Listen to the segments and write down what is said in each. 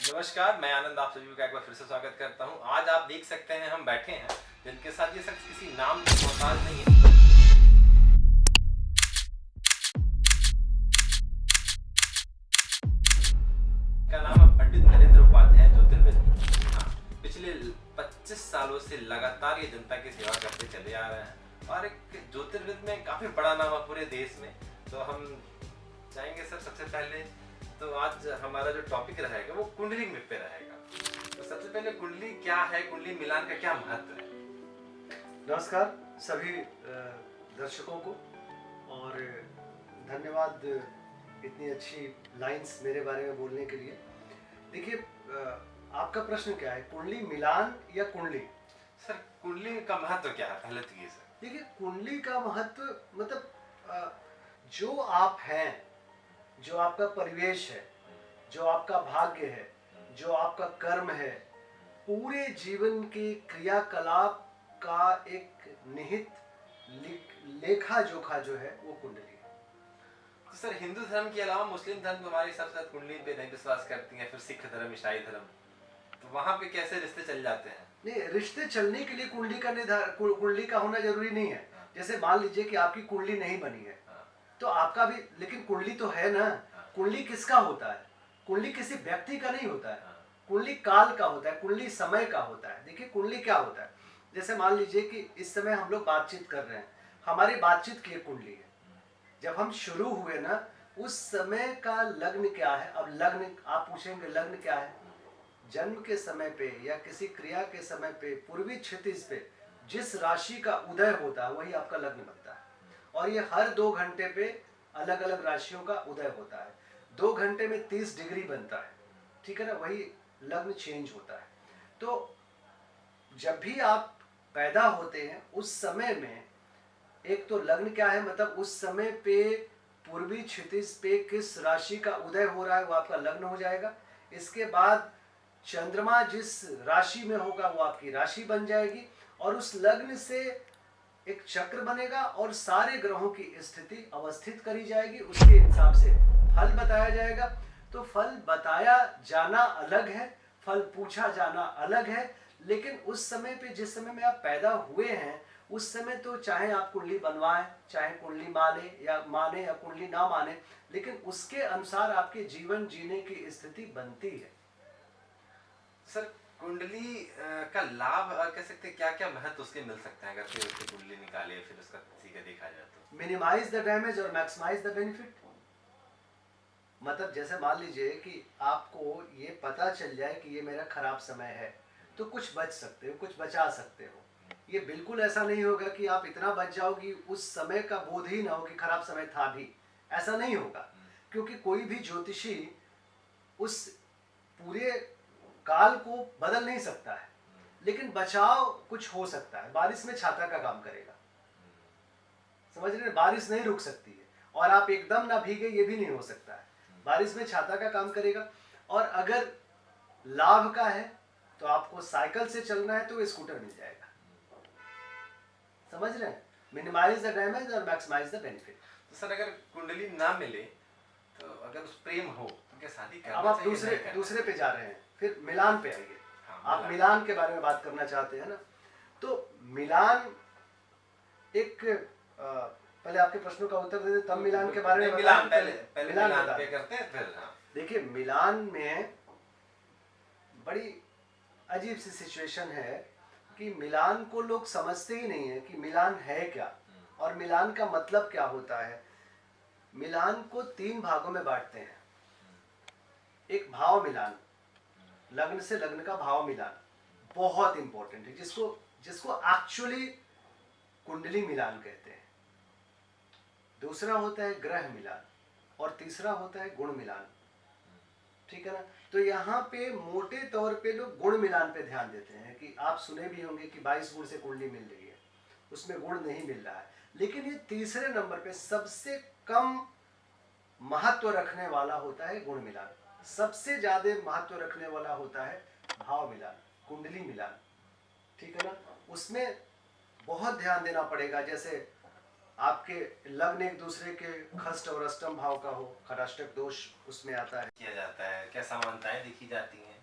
नमस्कार, मैं आनंद आप सभी का एक बार फिर से स्वागत करता हूं। आज आप देख सकते हैं हम बैठे हैं जिनके साथ ये शख्स किसी नाम का मोहताज नहीं है। का नाम है पंडित नरेंद्र उपाध्याय ज्योतिर्विद। हाँ, पिछले 25 सालों से लगातार ये जनता की सेवा करते चले आ रहे हैं और एक ज्योतिर्विद में काफी बड़ा नाम है पूरे देश में। तो हम चाहेंगे सर सबसे पहले तो आज हमारा जो टॉपिक रहेगा वो कुंडली पे रहेगा। तो सबसे पहले कुंडली क्या है, कुंडली मिलान का क्या महत्व है? नमस्कार सभी दर्शकों को और धन्यवाद इतनी अच्छी लाइंस मेरे बारे में बोलने के लिए। देखिए आपका प्रश्न क्या है, कुंडली मिलान या कुंडली? सर कुंडली का महत्व क्या है पहले तो ये सर। देखिए कुंडली का महत्व मतलब जो आप हैं, जो आपका परिवेश है, जो आपका भाग्य है, जो आपका कर्म है, पूरे जीवन के क्रियाकलाप का एक निहित लेखा जोखा जो है वो कुंडली है। तो सर हिंदू धर्म के अलावा मुस्लिम धर्म हमारे हिसाब से कुंडली पे नहीं विश्वास करती हैं, फिर सिख धर्म, ईसाई धर्म, तो वहां पे कैसे रिश्ते चल जाते हैं? नहीं, रिश्ते चलने के लिए कुंडली का होना जरूरी नहीं है। जैसे मान लीजिए कि आपकी कुंडली नहीं बनी है तो आपका भी, लेकिन कुंडली तो है ना। कुंडली किसका होता है? कुंडली किसी व्यक्ति का नहीं होता है, कुंडली काल का होता है, कुंडली समय का होता है। देखिए कुंडली क्या होता है, जैसे मान लीजिए कि इस समय हम लोग बातचीत कर रहे हैं, हमारी बातचीत की एक कुंडली है। जब हम शुरू हुए ना उस समय का लग्न क्या है? अब लग्न आप पूछेंगे लग्न क्या है? जन्म के समय पे या किसी क्रिया के समय पे पूर्वी क्षितिज पे जिस राशि का उदय होता है वही आपका लग्न बनता है। और ये हर 2 घंटे पे अलग अलग राशियों का उदय होता है। 2 घंटे में 30 डिग्री बनता है, ठीक है ना, वही लग्न चेंज होता है। तो जब भी आप पैदा होते हैं उस समय में एक तो लग्न क्या है, मतलब उस समय पे पूर्वी क्षितिज पे किस राशि का उदय हो रहा है वो आपका लग्न हो जाएगा। इसके बाद चंद्रमा जिस राशि में होगा वो आपकी राशि बन जाएगी और उस लग्न से एक चक्र बनेगा और सारे ग्रहों की स्थिति अवस्थित करी जाएगी, उसके हिसाब से फल बताया जाएगा। तो फल बताया जाना अलग है, फल पूछा जाना अलग है, लेकिन उस समय पे जिस समय में आप पैदा हुए हैं उस समय तो चाहे आप कुंडली बनवाएं, चाहे कुंडली माने या कुंडली ना माने, लेकिन उसके अनुसार आपके जीवन जीने की स्थिति बनती है। सर कुंडली का लाभ कह सकते हैं क्या क्या महत्व उसके मिल सकते हैं अगर फिर उसकी कुंडली निकाले फिर उसका सीधा देखा जाए तो? मिनिमाइज द डैमेज और मैक्सिमाइज द बेनिफिट। मतलब जैसे मान लीजिए कि आपको ये पता चल जाए कि ये मेरा खराब समय है तो कुछ बच सकते हो, कुछ बचा सकते हो। ये बिल्कुल ऐसा नहीं होगा कि आप इतना बच जाओ कि उस समय का बोध ही ना हो कि खराब समय था भी, ऐसा नहीं होगा। क्योंकि कोई भी ज्योतिषी उस पूरे काल को बदल नहीं सकता है, लेकिन बचाव कुछ हो सकता है। बारिश में छाता का काम करेगा, समझ रहे हैं? बारिश नहीं रुक सकती है और आप एकदम ना भीगे ये भी नहीं हो सकता है। बारिश में छाता का काम करेगा। और अगर लाभ का है तो आपको साइकिल से चलना है तो स्कूटर मिल जाएगा, समझ रहे हैं? मिनिमाइज द डैमेज और मैक्सिमाइज द बेनिफिट। तो सर अगर कुंडली ना मिले तो अगर उस प्रेम हो तो क्या शादी करना अब आप चाहिए? दूसरे पे जा रहे हैं, फिर मिलान पे आइए। हाँ, आप मिलान के बारे में बात करना चाहते हैं ना, तो मिलान एक पहले आपके प्रश्नों का उत्तर दे दे तब मिलान के बारे में मिलान पहले मिलान पे करते हैं फिर। हाँ देखिए मिलान में बड़ी अजीब सी सिचुएशन है कि मिलान को लोग समझते ही नहीं है कि मिलान है क्या और मिलान का मतलब क्या होता है। मिलान को 3 भागों में बांटते हैं। एक भाव मिलान, लग्न से लग्न का भाव मिलान बहुत इंपॉर्टेंट है, जिसको एक्चुअली कुंडली मिलान कहते हैं। दूसरा होता है ग्रह मिलान और तीसरा होता है गुण मिलान, ठीक है ना। तो यहाँ पे मोटे तौर पे लोग गुण मिलान पे ध्यान देते हैं कि आप सुने भी होंगे कि 22 गुण से कुंडली मिल रही है, उसमें गुण नहीं मिल रहा है। लेकिन ये तीसरे नंबर पे सबसे कम महत्व रखने वाला होता है गुण मिलान, सबसे ज्यादा महत्व रखने वाला होता है भाव मिलान, कुंडली मिलान, ठीक है ना। उसमें बहुत ध्यान देना पड़ेगा। जैसे आपके लग्न एक दूसरे के खष्ट और अष्टम भाव का हो, खराष्टक दोष उसमें आता है, किया जाता है, क्या समानताएं देखी जाती हैं?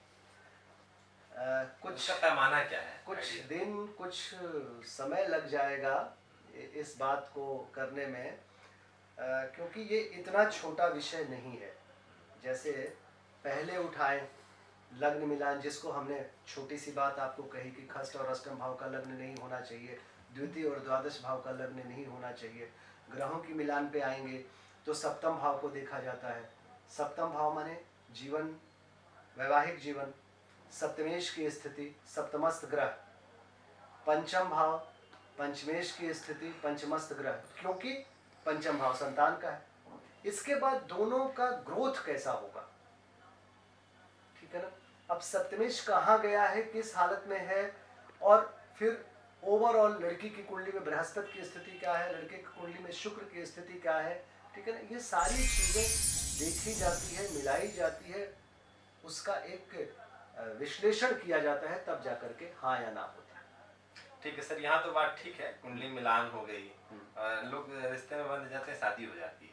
कुछ उसका पैमाना क्या है? कुछ आइडिया? दिन कुछ समय लग जाएगा इस बात को करने में, क्योंकि ये इतना छोटा विषय नहीं है। जैसे पहले उठाएं लग्न मिलान, जिसको हमने छोटी सी बात आपको कही कि खष्ट और अष्टम भाव का लग्न नहीं होना चाहिए, द्वितीय और द्वादश भाव का लग्न नहीं होना चाहिए। ग्रहों की मिलान पे आएंगे तो सप्तम भाव को देखा जाता है। सप्तम भाव माने जीवन, वैवाहिक जीवन, सप्तमेश की स्थिति, सप्तमस्त ग्रह। पंचम भाव, पंचमेश की स्थिति, पंचमस्त ग्रह, क्योंकि पंचम भाव संतान का है। इसके बाद दोनों का ग्रोथ कैसा होगा, ठीक है ना। अब सप्तमेश कहाँ गया है, किस हालत में है, और फिर ओवरऑल लड़की की कुंडली में बृहस्पति की स्थिति क्या है, लड़के की कुंडली में शुक्र की स्थिति क्या है, ठीक है ना। ये सारी चीजें देखी जाती है, मिलाई जाती है, उसका एक विश्लेषण किया जाता है, तब जाकर के हाँ या ना होता है। ठीक है सर, यहाँ तो बात ठीक है, कुंडली मिलान हो गई, लोग रिश्ते में बंध जाते हैं, शादी हो जाती है,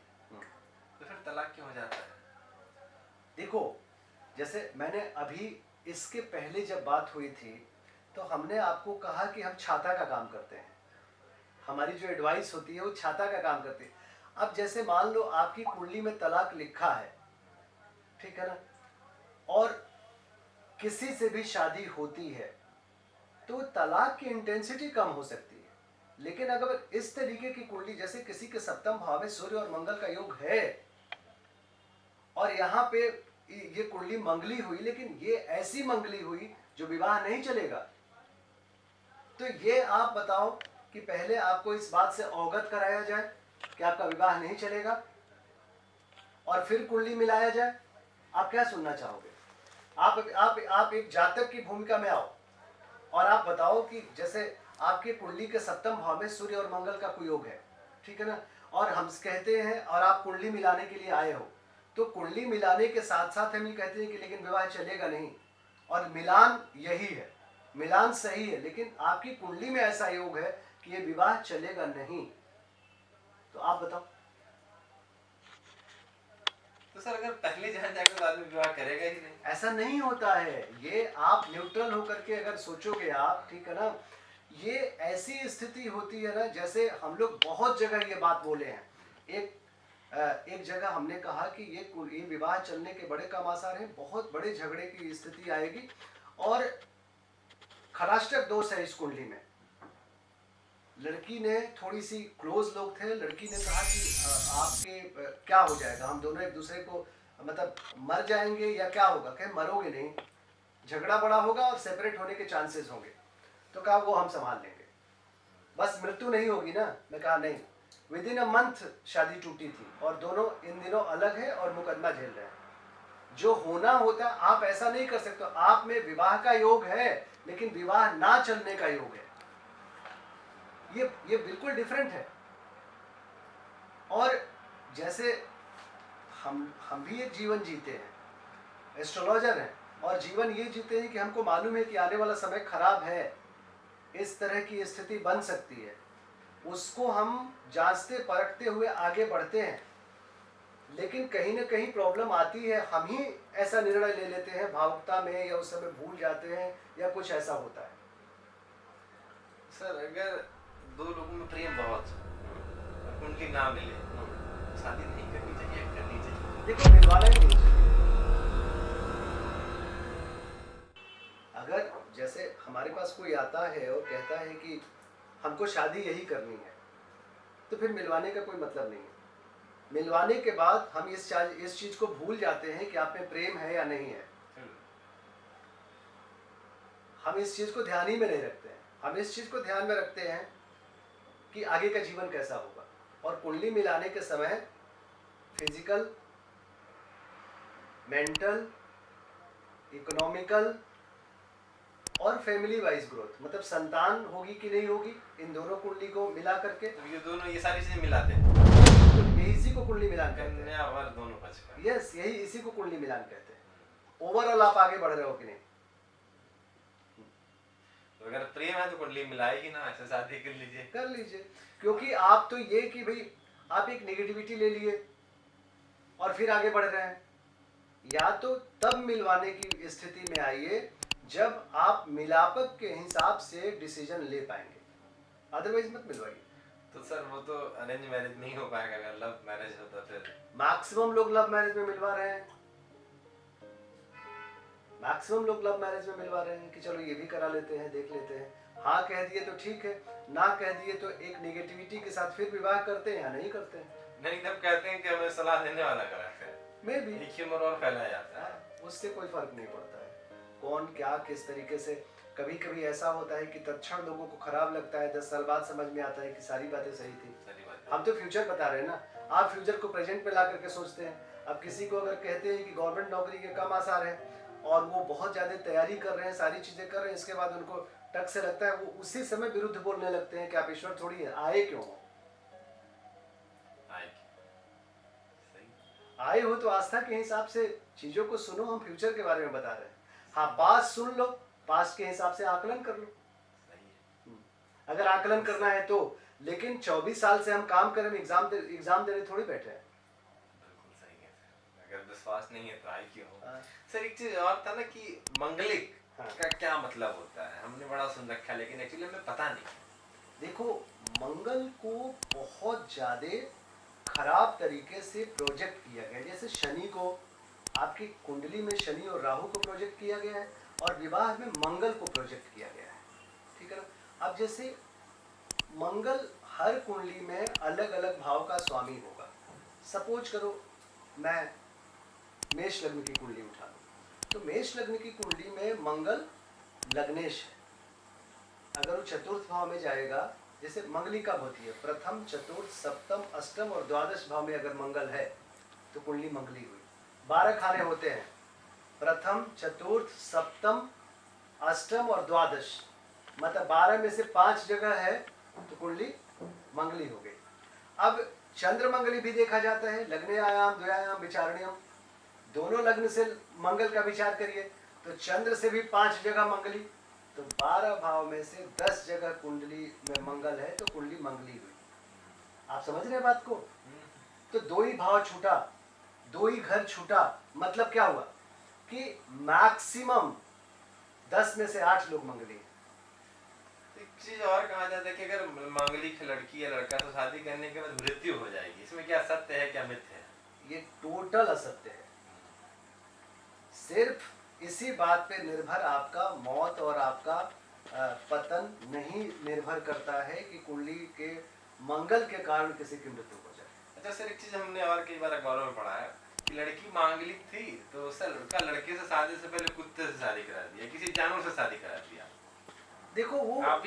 तो फिर तलाक क्यों हो जाता है? देखो, जैसे मैंने अभी इसके पहले जब बात हुई थी तो हमने आपको कहा कि हम छाता का काम करते हैं, हमारी जो एडवाइस होती है वो छाता का काम करती है। अब जैसे मान लो आपकी कुंडली में तलाक लिखा है, ठीक है ना, और किसी से भी शादी होती है तो तलाक की इंटेंसिटी कम हो सकती है। लेकिन अगर इस तरीके की कुंडली, जैसे किसी के सप्तम भाव में सूर्य और मंगल का योग है और यहाँ पे ये कुंडली मंगली हुई, लेकिन ये ऐसी मंगली हुई जो विवाह नहीं चलेगा, तो ये आप बताओ कि पहले आपको इस बात से अवगत कराया जाए कि आपका विवाह नहीं चलेगा और फिर कुंडली मिलाया जाए, आप क्या सुनना चाहोगे? आप एक जातक की भूमिका में आओ और आप बताओ कि जैसे आपके कुंडली के सप्तम भाव में सूर्य और मंगल का कोई योग है, ठीक है ना, और हम कहते हैं और आप कुंडली मिलाने के लिए आए हो, तो कुंडली मिलाने के साथ साथ हम ये कहते हैं कि लेकिन विवाह चलेगा नहीं, और मिलान यही है, मिलान सही है, लेकिन आपकी कुंडली में ऐसा योग है कि ये विवाह चलेगा नहीं, तो आप बताओ। तो सर अगर पहले जान जाकर तो आदमी विवाह करेगा ही नहीं। ऐसा नहीं होता है, ये आप न्यूट्रल होकर के अगर सोचोगे आप, ठीक है ना, ये ऐसी स्थिति होती है ना, जैसे हम लोग बहुत जगह ये बात बोले हैं। एक जगह हमने कहा कि ये विवाह चलने के बड़े कम आसार हैं, बहुत बड़े झगड़े की स्थिति आएगी और खराष्टक दोष है इस कुंडली में। लड़की ने, थोड़ी सी क्लोज लोग थे, लड़की ने कहा कि आपके क्या हो जाएगा, हम दोनों एक दूसरे को मतलब मर जाएंगे या क्या होगा, कहे मरोगे नहीं, झगड़ा बड़ा होगा और सेपरेट होने के चांसेस होंगे, तो कहा वो हम संभाल लेंगे, बस मृत्यु नहीं होगी ना। मैं कहा नहीं, विद इन अ मंथ शादी टूटी थी और दोनों इन दिनों अलग है और मुकदमा झेल रहे हैं। जो होना होता है आप ऐसा नहीं कर सकते, आप में विवाह का योग है लेकिन विवाह ना चलने का योग है, ये बिल्कुल डिफरेंट है। और जैसे हम भी एक जीवन जीते हैं, एस्ट्रोलॉजर हैं, और जीवन ये जीते हैं कि हमको मालूम है कि आने वाला समय खराब है, इस तरह की स्थिति बन सकती है, उसको हम जांचते परखते हुए आगे बढ़ते हैं। लेकिन कहीं ना कहीं प्रॉब्लम आती है, हम ही ऐसा निर्णय ले लेते हैं भावुकता में, या उस समय भूल जाते हैं या कुछ ऐसा होता है। सर अगर दो लोगों में प्रेम बहुत और कुंडली ना मिले, शादी नहीं करनी चाहिए, करनी चाहिए? देखो, मिलवाना ही नहीं चाहिए। अगर जैसे हमारे पास कोई आता है और कहता है कि हमको शादी यही करनी है, तो फिर मिलवाने का कोई मतलब नहीं है। मिलवाने के बाद हम इस चीज को भूल जाते हैं कि आप में प्रेम है या नहीं है, हम इस चीज को ध्यान ही में नहीं रखते हैं। हम इस चीज को ध्यान में रखते हैं कि आगे का जीवन कैसा होगा। और कुंडली मिलाने के समय फिजिकल, मेंटल, इकोनॉमिकल और फैमिली वाइज ग्रोथ, मतलब संतान होगी कि नहीं होगी, इन दोनों कुंडली को मिला करके, तो ये दोनों, ये सारी चीजें मिलाते हैं, तो यही इसी को कुंडली मिलान कहते हैं। कन्या और दोनों पक्ष का। यस, यही इसी को कुंडली मिलान कहते हैं। ओवरऑल आप आगे बढ़ रहे हो कि नहीं। तो अगर प्रेम है तो कुंडली मिलाएगी ना, ऐसे शादी कर लीजिए। क्योंकि आप तो ये कि भाई आप एक नेगेटिविटी ले लिए और फिर आगे बढ़ रहे हैं, या तो तब मिलवाने की स्थिति में आइए जब आप मिलापक के हिसाब से डिसीजन ले पाएंगे, अदरवाइज मत मिलवाइए। तो सर वो तो अरेंज मैरिज नहीं हो पाएगा, अगर लव मैरिज होता फिर। मैक्सिमम लोग लव मैरिज में मिलवा रहे हैं, मैक्सिमम लोग लव मैरिज में मिलवा रहे हैं कि चलो ये भी करा लेते हैं, देख लेते हैं। हाँ कह दिए तो ठीक है, ना कह दिए तो एक नेगेटिविटी के साथ फिर विवाह करते हैं या नहीं करते हैं। नहीं, तब कहते हैं कि हमें सलाह देने वाला करा है, मे भी एक ह्यूमर और फैलाया जाता है। उससे कोई फर्क नहीं पड़ता है कौन क्या किस तरीके से। कभी कभी ऐसा होता है कि तत्क्षण लोगों को खराब लगता है, 10 साल बाद समझ में आता है कि सारी बातें सही थी। सही बात है। हम तो फ्यूचर बता रहे हैं ना, आप फ्यूचर को प्रेजेंट में ला करके सोचते हैं। अब किसी को अगर कहते हैं कि गवर्नमेंट नौकरी के कम आसार है और वो बहुत ज्यादा तैयारी कर रहे हैं, सारी चीजें कर रहे हैं, इसके बाद उनको टक से लगता है, वो उसी समय विरुद्ध बोलने लगते हैं कि आप ईश्वर थोड़ी है, आए क्यों हो? आए हो तो आस्था के हिसाब से चीजों को सुनो। हम फ्यूचर के बारे में बता रहे हैं। हाँ पास्ट सुन लो, पास्ट के हिसाब से आकलन कर लो अगर आकलन करना है तो। लेकिन 24 साल से हम काम करें, एग्जाम देने थोड़ी बैठे हैं। बिल्कुल सही है सर, अगर विश्वास नहीं है तो आए क्यों हो। सर एक चीज और था ना कि मंगलिक का क्या मतलब होता है, हमने बड़ा सुन रखा है लेकिन एक्चुअली हमें पता नहीं। देखो मंगल को बहुत ज्यादा खराब तरीके से प्रोजेक्ट किया गया। जैसे शनि को आपकी कुंडली में शनि और राहु को प्रोजेक्ट किया गया है और विवाह में मंगल को प्रोजेक्ट किया गया है, ठीक है ना। अब जैसे मंगल हर कुंडली में अलग अलग भाव का स्वामी होगा। सपोज करो मैं मेष लग्न की कुंडली उठा लूं, तो मेष लग्न की कुंडली में मंगल लग्नेश है। अगर वो चतुर्थ भाव में जाएगा, जैसे मंगली कब होती है, प्रथम चतुर्थ सप्तम अष्टम और द्वादश भाव में अगर मंगल है तो कुंडली मंगली हुई। 12 खाने होते हैं, प्रथम चतुर्थ सप्तम अष्टम और द्वादश, मतलब 12 में से 5 जगह है तो कुंडली मंगली हो गई। अब चंद्र मंगली भी देखा जाता है, लग्ने आयाम द्वयायाम विचारणीयम, दोनों लग्न से मंगल का विचार करिए तो चंद्र से भी 5 जगह मंगली, तो 12 भाव में से 10 जगह कुंडली में मंगल है तो कुंडली मंगली हुई। आप समझ रहे हैं बात को। तो 2 ही भाव छूटा, 2 ही घर छूटा, मतलब क्या हुआ कि मैक्सिमम 10 में से 8 लोग मंगली हैं। एक चीज और कहा जाता है कि अगर मांगलिक लड़की या लड़का तो शादी करने के बाद मृत्यु हो जाएगी, इसमें क्या सत्य है क्या मिथ्या है? ये टोटल असत्य है। सिर्फ इसी बात पे निर्भर आपका मौत और आपका पतन नहीं निर्भर करता है कि कुंडली के मंगल के कारण किसी की मृत्यु हो जाए। अच्छा सर एक चीज हमने और कई बार अखबारों में पढ़ा है कि लड़की मांगलिक थी तो उसका लड़का लड़के से शादी से पहले कुत्ते से शादी करा दिया, किसी जानवर से शादी करा दिया। देखो वो हाँ।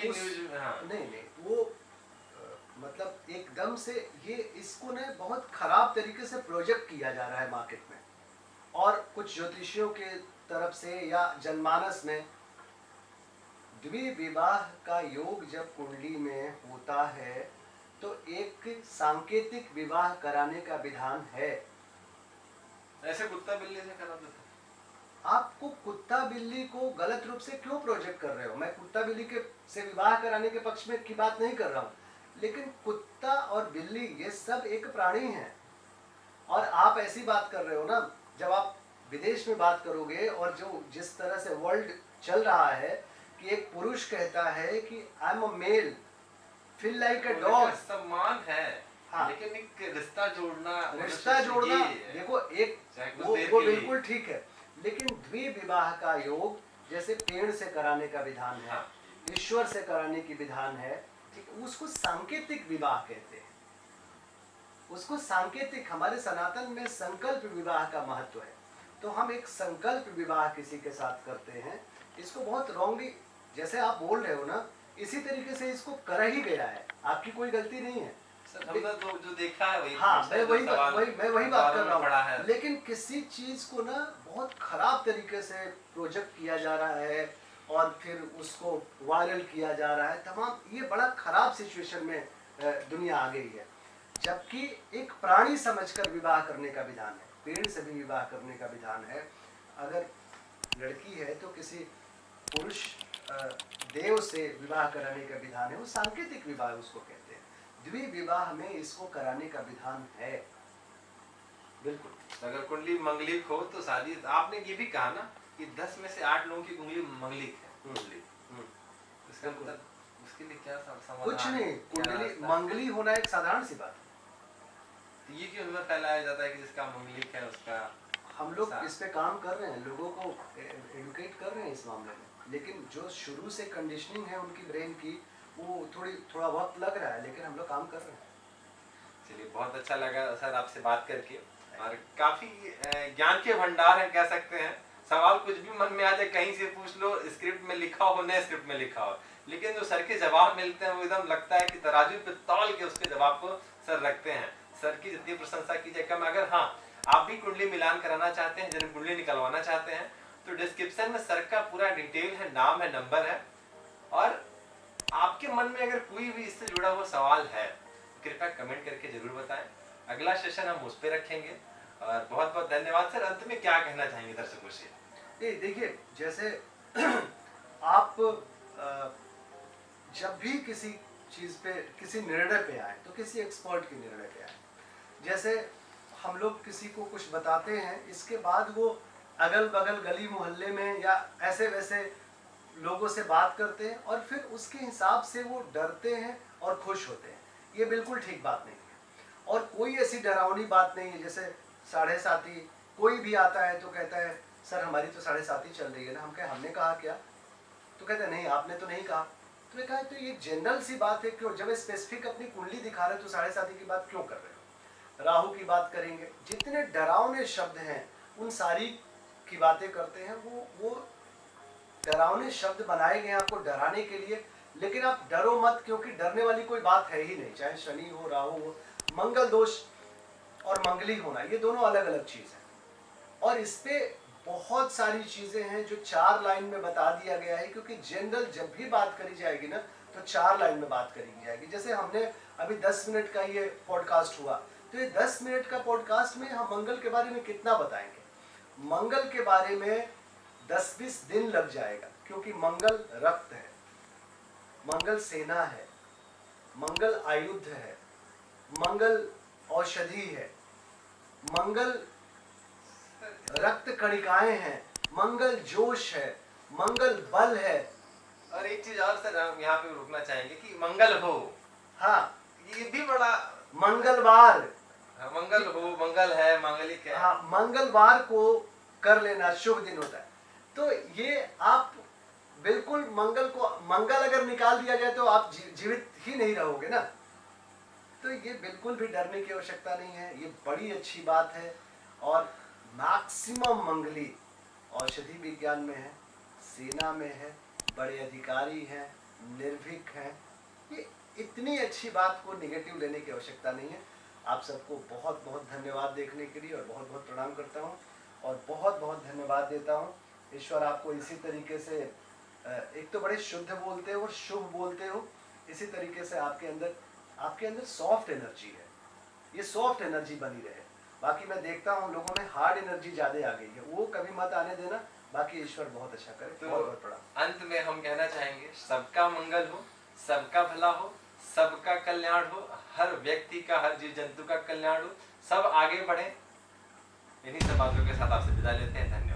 नहीं वो मतलब एकदम से ये इसको ना बहुत खराब तरीके से प्रोजेक्ट किया जा रहा है मार्केट में, और कुछ ज्योतिषियों के तरफ से या जनमानस में द्विविवाह का योग जब कुंडली में होता है तो एक सांकेतिक विवाह कराने का विधान है। ऐसे कुत्ता बिल्ली से करा देते। आपको कुत्ता बिल्ली को गलत रूप से क्यों प्रोजेक्ट कर रहे हो? मैं कुत्ता बिल्ली के से विवाह कराने के पक्ष में की बात नहीं कर रहा हूँ, लेकिन कुत्ता और बिल्ली ये सब एक प्राणी है। और आप ऐसी बात कर रहे हो ना, जब आप विदेश में बात करोगे और जो जिस तरह से वर्ल्ड चल रहा है कि एक पुरुष कहता है कि I am a male, feel like a dog, सम्मान है। हाँ। लेकिन एक रिश्ता जोड़ना देखो एक वो बिल्कुल ठीक है, लेकिन द्विविवाह का योग जैसे पेड़ से कराने का विधान है, ईश्वर से कराने की विधान है, ठीक, उसको सांकेतिक विवाह कहते हैं। उसको सांकेतिक, हमारे सनातन में संकल्प विवाह का महत्व है, तो हम एक संकल्प विवाह किसी के साथ करते हैं। इसको बहुत रॉन्गली जैसे आप बोल रहे हो ना, इसी तरीके से इसको करा ही गया है, आपकी कोई गलती नहीं है। सर हमने तो जो देखा है वही, हाँ मैं वही बात कर रहा हूँ। लेकिन किसी चीज को ना बहुत खराब तरीके से प्रोजेक्ट किया जा रहा है और फिर उसको वायरल किया जा रहा है तमाम, ये बड़ा खराब सिचुएशन में दुनिया आ गई है। जबकि एक प्राणी समझकर विवाह करने का विधान है, पेड़ से भी विवाह करने का विधान है। अगर लड़की है तो किसी पुरुष देव से विवाह कराने का विधान है, वो सांकेतिक विवाह उसको कहते हैं। द्विविवाह में इसको कराने का विधान है बिल्कुल। अगर कुंडली मंगलिक हो तो शादी, आपने ये भी कहा ना कि 10 में से 8 लोगों की उंगली मंगलिक है। उंगली इसका बिल्कुल। मतलब उसके लिए क्या समाधान कुछ है? नहीं, क्या कुंडली रास्ता है? मंगली होना एक साधारण सी बात है। तो ये क्यों हमें फैलाया जाता है कि जिसका मंगलिक है उसका हम लोग ऐसा- इस पे काम कर रहे हैं, लोगों को एडुकेट कर रहे हैं इस मामले में, लेकिन जो शुरू से कंडीशनिंग है उनकी ब्रेन की, वो थोड़ा वक्त लग रहा है, लेकिन हम लोग काम कर रहे हैं। चलिए बहुत अच्छा लगा सर आपसे बात करके, और काफी ज्ञान के भंडार हैं कह सकते हैं। सवाल कुछ भी मन में आ जाए कहीं से पूछ लो, स्क्रिप्ट में लिखा हो नए स्क्रिप्ट में लिखा हो, लेकिन जो सर के जवाब मिलते हैं वो एकदम लगता है कि तराजू पे तौल के उसके जवाब को सर रखते हैं। सर की जितनी प्रशंसा की जाए कम। अगर हाँ आप भी कुंडली मिलान कराना चाहते हैं, जिन्हें कुंडली निकलवाना चाहते हैं, तो डिस्क्रिप्शन में सर का पूरा डिटेल है, नाम है, नंबर है, और आपके मन में अगर कोई भी इससे जुड़ा हुआ सवाल है कृपया कमेंट करके जरूर बताएं। अगला सेशन हम उस पे रखेंगे, और बहुत बहुत धन्यवाद सर। अंत में क्या कहना चाहेंगे दर्शकों से? ये देखिए, जैसे आप जब भी किसी चीज पे, किसी निर्णय पे आए, तो किसी एक्सपर्ट के निर्णय पे आए। जैसे हम लोग किसी को कुछ बताते हैं, इसके बाद वो अगल बगल गली मोहल्ले में या ऐसे वैसे लोगों से बात करते हैं, और फिर उसके हिसाब से वो डरते हैं और खुश होते हैं। ये बिल्कुल ठीक बात नहीं है, और कोई ऐसी डरावनी बात नहीं है। जैसे 7.5 कोई भी आता है तो कहता है सर हमारी तो 7.5 चल रही है ना। हम कहे हमने कहा क्या? तो कहते हैं नहीं आपने तो नहीं कहा। तो मैं कहा तो ये जनरल सी बात है, क्यों जब स्पेसिफिक अपनी कुंडली दिखा रहे हो तो 7.5 की बात क्यों कर रहे हो? राहु की बात करेंगे, जितने डरावने शब्द हैं उन सारी की बातें करते हैं। वो डरावने शब्द बनाए गए हैं आपको डराने के लिए, लेकिन आप डरो मत, क्योंकि डरने वाली कोई बात है ही नहीं। चाहे शनि हो, राहु हो, मंगल दोष और मंगली होना, ये दोनों अलग अलग चीज है। और इस पे बहुत सारी चीजें हैं जो 4 लाइन में बता दिया गया है, क्योंकि जनरल जब भी बात करी जाएगी ना तो 4 लाइन में बात करी जाएगी। जैसे हमने अभी 10 मिनट का ये पॉडकास्ट हुआ, तो ये 10 मिनट का पॉडकास्ट में हम मंगल के बारे में कितना बताएंगे? मंगल के बारे में 10-20 दिन लग जाएगा, क्योंकि मंगल रक्त है, मंगल सेना है, मंगल आयुध है, मंगल औषधि है, मंगल रक्त कणिकाएं हैं, मंगल जोश है, मंगल बल है। और एक चीज और सर हम यहाँ पे रुकना चाहेंगे कि मंगल हो, हाँ, ये भी बड़ा मंगलवार, मंगल हो, मंगल है, मांगलिक है। हाँ, मंगलवार को कर लेना शुभ दिन होता है। तो ये आप बिल्कुल मंगल अगर निकाल दिया जाए तो आप जीवित ही नहीं रहोगे ना। तो ये बिल्कुल भी डरने की आवश्यकता नहीं है, ये बड़ी अच्छी बात है। और मैक्सिमम मंगली औषधि विज्ञान में है, सेना में है, बड़े अधिकारी हैं, निर्भीक हैं। ये इतनी अच्छी बात को निगेटिव लेने की आवश्यकता नहीं है। आप सबको बहुत बहुत धन्यवाद देखने के लिए, और बहुत बहुत प्रणाम करता हूँ, और बहुत बहुत धन्यवाद देता हूँ। ईश्वर आपको इसी तरीके से, एक तो बड़े शुद्ध बोलते हो और शुभ बोलते हो, इसी तरीके से आपके अंदर सॉफ्ट एनर्जी है, ये सॉफ्ट एनर्जी बनी रहे। बाकी मैं देखता हूँ लोगों में हार्ड एनर्जी ज्यादा आ गई है, वो कभी मत आने देना। बाकी ईश्वर बहुत अच्छा करे। तो बहुत बहुत प्रणाम। अंत में हम कहना चाहेंगे सबका मंगल हो, सबका भला हो, सबका कल्याण हो, हर व्यक्ति का, हर जीव जंतु का कल्याण हो, सब आगे बढ़े। इन्हीं सब बातों के साथ आपसे विदा लेते हैं। धन्यवाद।